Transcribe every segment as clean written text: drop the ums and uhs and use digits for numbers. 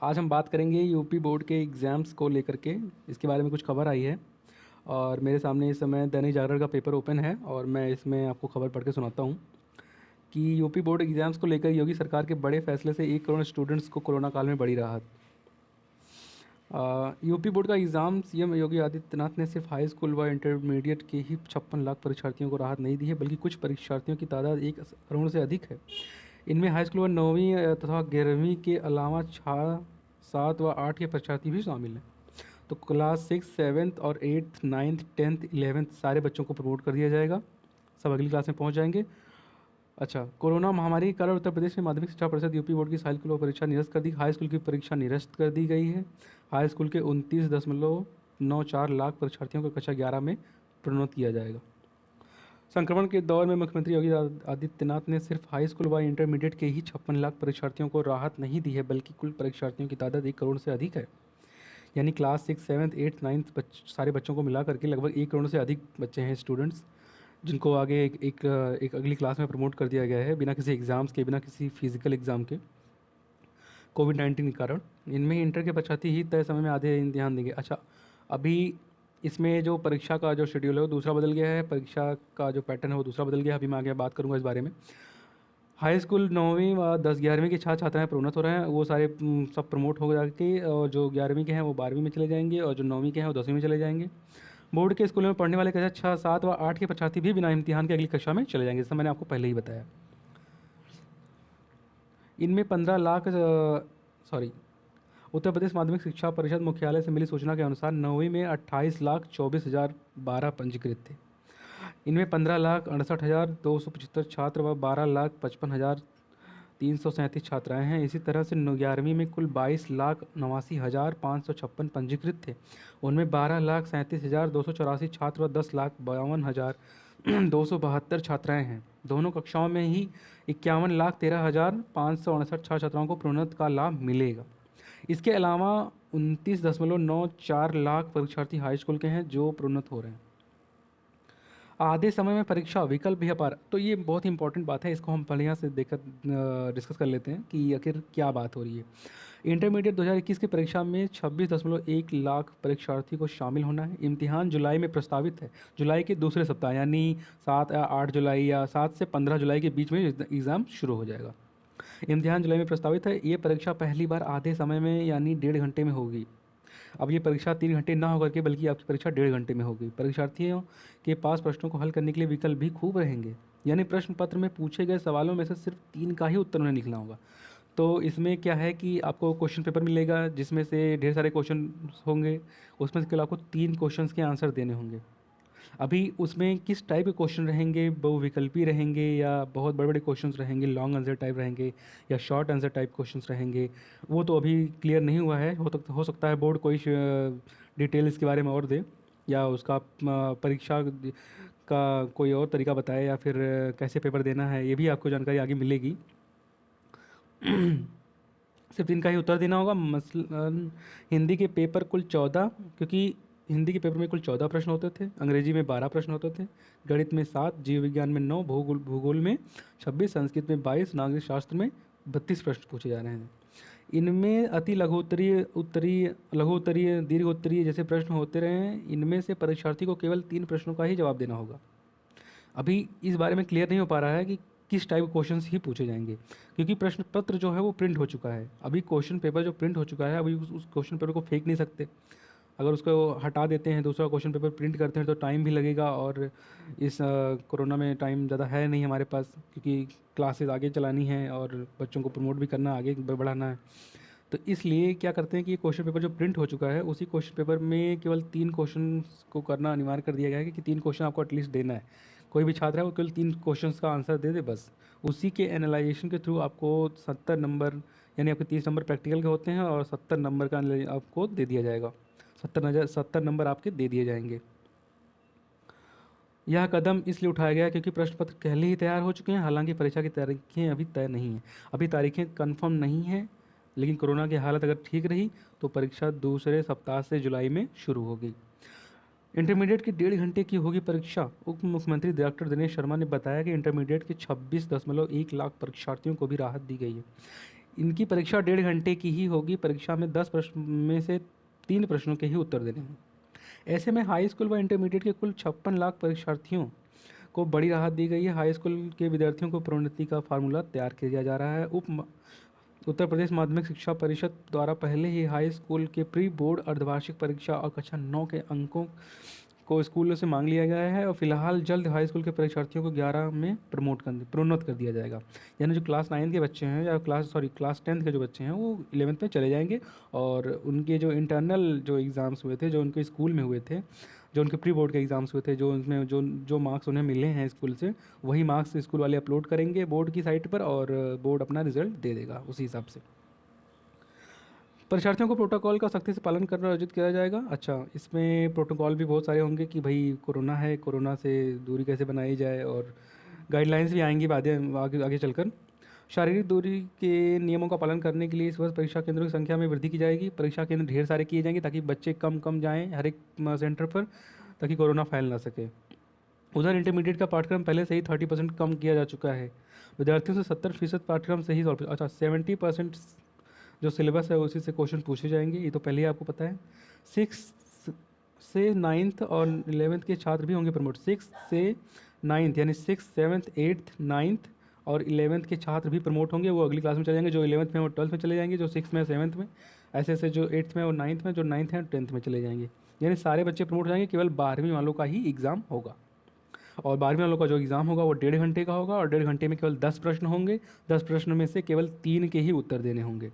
आज हम बात करेंगे यूपी बोर्ड के एग्ज़ाम्स को लेकर के। इसके बारे में कुछ खबर आई है और मेरे सामने इस समय दैनिक जागरण का पेपर ओपन है और मैं इसमें आपको खबर पढ़ के सुनाता हूँ कि यूपी बोर्ड एग्ज़ाम्स को लेकर योगी सरकार के बड़े फैसले से 1 करोड़ स्टूडेंट्स को कोरोना काल में बड़ी राहत। यूपी बोर्ड का एग्ज़ाम सीएम योगी आदित्यनाथ ने सिर्फ हाई स्कूल व इंटरमीडिएट के ही 56 लाख परीक्षार्थियों को राहत नहीं दी है, बल्कि कुछ परीक्षार्थियों की तादाद 1 करोड़ से अधिक है। इनमें हाई स्कूल व 9वीं तथा 11वीं के अलावा 6, 7 व 8 के परीक्षार्थी भी शामिल हैं। तो क्लास 6, 7th और 8th, 9th, 10th, 11th सारे बच्चों को प्रमोट कर दिया जाएगा। सब अगली क्लास में पहुंच जाएंगे। अच्छा, कोरोना महामारी के कारण उत्तर प्रदेश में माध्यमिक शिक्षा परिषद यूपी बोर्ड की हाई स्कूल परीक्षा निरस्त कर दी। हाई स्कूल की परीक्षा निरस्त कर दी गई है। हाई स्कूल के 29.94 लाख परीक्षार्थियों को कक्षा 11 में प्रोन्नत किया जाएगा। संक्रमण के दौर में मुख्यमंत्री योगी आदित्यनाथ ने सिर्फ हाई स्कूल व इंटरमीडिएट के ही 56 लाख परीक्षार्थियों को राहत नहीं दी है, बल्कि कुल परीक्षार्थियों की तादाद 1 करोड़ से अधिक है। यानी क्लास 6, 7th, 8th, 9th सारे बच्चों को मिला करके लगभग 1 करोड़ से अधिक बच्चे हैं स्टूडेंट्स, जिनको आगे एक अगली क्लास में प्रमोट कर दिया गया है बिना किसी एग्ज़ाम्स के, बिना किसी फिजिकल एग्ज़ाम के, कोविड-19 के कारण। इनमें इंटर के परीक्षार्थी ही तय समय में आधे इम्तिहान देंगे। अच्छा, अभी इसमें जो परीक्षा का जो शेड्यूल है वो दूसरा बदल गया है, परीक्षा का जो पैटर्न है वो दूसरा बदल गया है। अभी मैं आगे बात करूँगा इस बारे में। हाई स्कूल 9वीं व 10-11वीं के छात्र छात्राएँ प्रोन्नत हो रहे हैं, वो सारे सब प्रमोट हो जाके, और जो 11वीं के हैं वो 12वीं में चले जाएंगे और जो 9वीं के हैं वो 10वीं में चले जाएंगे। बोर्ड के स्कूलों में पढ़ने वाले कक्षा 6, 7 व 8 के परीक्षार्थी भी बिना इम्तिहान के अगली कक्षा में चले जाएंगे, जैसा मैंने आपको पहले ही बताया। इनमें 15 लाख सॉरी उत्तर प्रदेश माध्यमिक शिक्षा परिषद मुख्यालय से मिली सूचना के अनुसार 9वीं में 28,24,012 पंजीकृत थे। इनमें 15,68,275 छात्र व 12,55,337 छात्राएं हैं। इसी तरह से 11वीं में कुल 22,89,556 पंजीकृत थे। उनमें 12,37,284 छात्र व 10,52,272 छात्राएं हैं। दोनों कक्षाओं में ही 51,13,559 छात्र छात्राओं को प्रोन्नत का लाभ मिलेगा। इसके अलावा 29.94 लाख परीक्षार्थी हाई स्कूल के हैं जो प्रोन्नत हो रहे हैं। आधे समय में परीक्षा विकल्प भी अपार। तो ये बहुत ही इंपॉर्टेंट बात है, इसको हम बढ़िया से देखकर डिस्कस कर लेते हैं कि आखिर क्या बात हो रही है। इंटरमीडिएट 2021 की परीक्षा में 26.1 लाख परीक्षार्थी को शामिल होना है। इम्तिहान जुलाई में प्रस्तावित है। जुलाई के दूसरे सप्ताह यानी 7 या 8 जुलाई या 7 से 15 जुलाई के बीच में एग्ज़ाम शुरू हो जाएगा। इम्तिहान जुलाई में प्रस्तावित है। ये परीक्षा पहली बार आधे समय में यानी 1.5 घंटे में होगी। अब ये परीक्षा 3 घंटे ना होकर के बल्कि आपकी परीक्षा 1.5 घंटे में होगी। परीक्षार्थियों के पास प्रश्नों को हल करने के लिए विकल्प भी खूब रहेंगे, यानी प्रश्न पत्र में पूछे गए सवालों में से सिर्फ 3 का ही उत्तर उन्हें लिखना होगा। तो इसमें क्या है कि आपको क्वेश्चन पेपर मिलेगा जिसमें से ढेर सारे क्वेश्चन होंगे, उसमें से केवल आपको 3 क्वेश्चंस के आंसर देने होंगे। अभी उसमें किस टाइप के क्वेश्चन रहेंगे, बहुविकल्पी रहेंगे या बहुत बड़े बड़े क्वेश्चंस रहेंगे, लॉन्ग आंसर टाइप रहेंगे या शॉर्ट आंसर टाइप क्वेश्चंस रहेंगे, वो तो अभी क्लियर नहीं हुआ है। हो सकता है बोर्ड कोई डिटेल इसके बारे में और दे, या उसका परीक्षा का कोई और तरीका बताए, या फिर कैसे पेपर देना है, ये भी आपको जानकारी आगे मिलेगी। सिर्फ 3 का ही उत्तर देना होगा। मसलन हिंदी के पेपर कुल 14, क्योंकि हिंदी के पेपर में कुल 14 प्रश्न होते थे, अंग्रेजी में 12 प्रश्न होते थे, गणित में 7, जीव विज्ञान में 9, भूगोल में 26, संस्कृत में 22, नागरिक शास्त्र में 32 प्रश्न पूछे जा रहे हैं। इनमें अति लघु उत्तरीय, उत्तरीय, लघु उत्तरीय, दीर्घ उत्तरीय जैसे प्रश्न होते रहे हैं। इनमें से परीक्षार्थी को केवल 3 प्रश्नों का ही जवाब देना होगा। अभी इस बारे में क्लियर नहीं हो पा रहा है कि किस टाइप के क्वेश्चंस ही पूछे जाएंगे, क्योंकि प्रश्न पत्र जो है वो प्रिंट हो चुका है। अभी क्वेश्चन पेपर जो प्रिंट हो चुका है, अभी उस क्वेश्चन पेपर को फेंक नहीं सकते। अगर उसको हटा देते हैं, दूसरा क्वेश्चन पेपर प्रिंट करते हैं, तो टाइम भी लगेगा, और इस कोरोना में टाइम ज़्यादा है नहीं हमारे पास, क्योंकि क्लासेस आगे चलानी है और बच्चों को प्रमोट भी करना, आगे बढ़ाना है। तो इसलिए क्या करते हैं कि ये क्वेश्चन पेपर जो प्रिंट हो चुका है, उसी क्वेश्चन पेपर में केवल 3 क्वेश्चन को करना अनिवार्य कर दिया गया है कि 3 क्वेश्चन आपको एटलीस्ट देना है। कोई भी छात्र है वो केवल 3 क्वेश्चंस का आंसर दे दे बस। उसी के एनालाइजेशन के थ्रू आपको 70 नंबर, यानी आपके 30 नंबर प्रैक्टिकल के होते हैं और 70 नंबर का आपको दे दिया जाएगा। 70 नंबर आपके दे दिए जाएंगे। यह कदम इसलिए उठाया गया क्योंकि प्रश्न पत्र पहले ही तैयार हो चुके हैं। हालांकि परीक्षा की तारीखें अभी तय नहीं हैं। अभी तारीखें कंफर्म नहीं हैं, लेकिन कोरोना की हालत अगर ठीक रही तो परीक्षा दूसरे सप्ताह से जुलाई में शुरू होगी। इंटरमीडिएट की 1.5 घंटे की होगी परीक्षा। उप मुख्यमंत्री डॉक्टर दिनेश शर्मा ने बताया कि इंटरमीडिएट के 26.1 लाख परीक्षार्थियों को भी राहत दी गई है। इनकी परीक्षा 1.5 घंटे की ही होगी। परीक्षा में 10 प्रश्न में से 3 प्रश्नों के ही उत्तर देने होंगे। ऐसे में हाई स्कूल व इंटरमीडिएट के कुल 56 लाख परीक्षार्थियों को बड़ी राहत दी गई है। हाई स्कूल के विद्यार्थियों को प्रोन्नति का फार्मूला तैयार किया जा रहा है। उत्तर प्रदेश माध्यमिक शिक्षा परिषद द्वारा पहले ही हाई स्कूल के प्री बोर्ड अर्धवार्षिक परीक्षा और कक्षा 9 के अंकों को स्कूलों से मांग लिया गया है और फिलहाल जल्द हाई स्कूल के परीक्षार्थियों को 11 में प्रोन्नत कर दिया जाएगा। यानी जो क्लास 9 के बच्चे हैं या क्लास 10th के जो बच्चे हैं वो 11th में चले जाएंगे और उनके जो इंटरनल जो एग्ज़ाम्स हुए थे, जो उनके स्कूल में हुए थे, जो उनके प्री बोर्ड के एग्ज़ाम्स हुए थे, जो उसमें जो जो मार्क्स उन्हें मिले हैं स्कूल से, वही मार्क्स स्कूल वाले अपलोड करेंगे बोर्ड की साइट पर और बोर्ड अपना रिजल्ट दे देगा उसी हिसाब से। परीक्षार्थियों को प्रोटोकॉल का सख्ती से पालन करना आयोजित किया जाएगा। अच्छा, इसमें प्रोटोकॉल भी बहुत सारे होंगे कि भाई कोरोना है, कोरोना से दूरी कैसे बनाई जाए और गाइडलाइंस भी आएंगी बाद आगे आगे चलकर। शारीरिक दूरी के नियमों का पालन करने के लिए इस वर्ष परीक्षा केंद्रों की संख्या में वृद्धि की जाएगी। परीक्षा केंद्र ढेर सारे किए जाएंगे ताकि बच्चे कम कम जाएँ हर एक सेंटर पर, ताकि कोरोना फैल ना सके। उधर इंटरमीडिएट का पाठ्यक्रम पहले से ही 30% कम किया जा चुका है। विद्यार्थियों से 70% पाठ्यक्रम से ही सॉल्व, अच्छा 70% जो सिलेबस है उसी से क्वेश्चन पूछे जाएंगे, ये तो पहले ही आपको पता है। 6 से 9th और 11th के छात्र भी होंगे प्रमोट। 6 से 9th यानी 6th 7th 8th 9th और 11th के छात्र भी प्रमोट होंगे, वो अगली क्लास में चले जाएंगे। जो 11th में वो 12th में चले जाएंगे, जो 6th में 7th में, ऐसे ऐसे जो 8th में और 9th में, जो 9th है 10th में चले जाएंगे। यानी सारे बच्चे प्रमोट हो जाएंगे, केवल 12वीं वालों का ही एग्ज़ाम होगा। और 12वीं वालों का जो एग्ज़ाम होगा वो 1.5 घंटे का होगा और 1.5 घंटे में केवल 10 प्रश्न होंगे। 10 प्रश्न में से केवल 3 के ही उत्तर देने होंगे।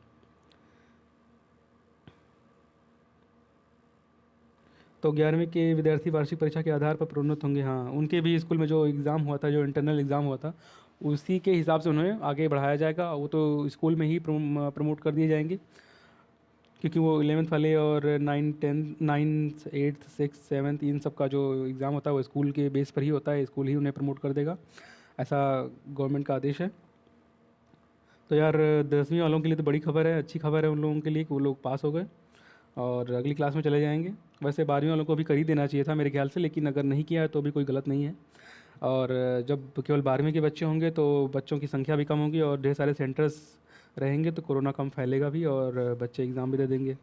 तो 11वीं के विद्यार्थी वार्षिक परीक्षा के आधार पर प्रोन्नत होंगे। हाँ, उनके भी स्कूल में जो एग्ज़ाम हुआ था, जो इंटरनल एग्ज़ाम हुआ था, उसी के हिसाब से उन्हें आगे बढ़ाया जाएगा। वो तो स्कूल में ही प्रमोट कर दिए जाएंगे, क्योंकि वो 11th वाले और 9th 8th 6th 7th इन सब का जो एग्ज़ाम होता है वो स्कूल के बेस पर ही होता है, स्कूल ही उन्हें प्रमोट कर देगा, ऐसा गवर्नमेंट का आदेश है। तो यार 10वीं वालों के लिए तो बड़ी खबर है, अच्छी खबर है उन लोगों के लिए कि वो लोग पास हो गए और अगली क्लास में चले जाएंगे। वैसे 12वीं वालों को भी कर ही देना चाहिए था मेरे ख्याल से, लेकिन अगर नहीं किया है तो भी कोई गलत नहीं है। और जब केवल 12वीं के बच्चे होंगे तो बच्चों की संख्या भी कम होगी और ढेर सारे सेंटर्स रहेंगे, तो कोरोना कम फैलेगा भी और बच्चे एग्ज़ाम भी दे देंगे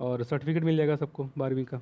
और सर्टिफिकेट मिल जाएगा सबको 12वीं का।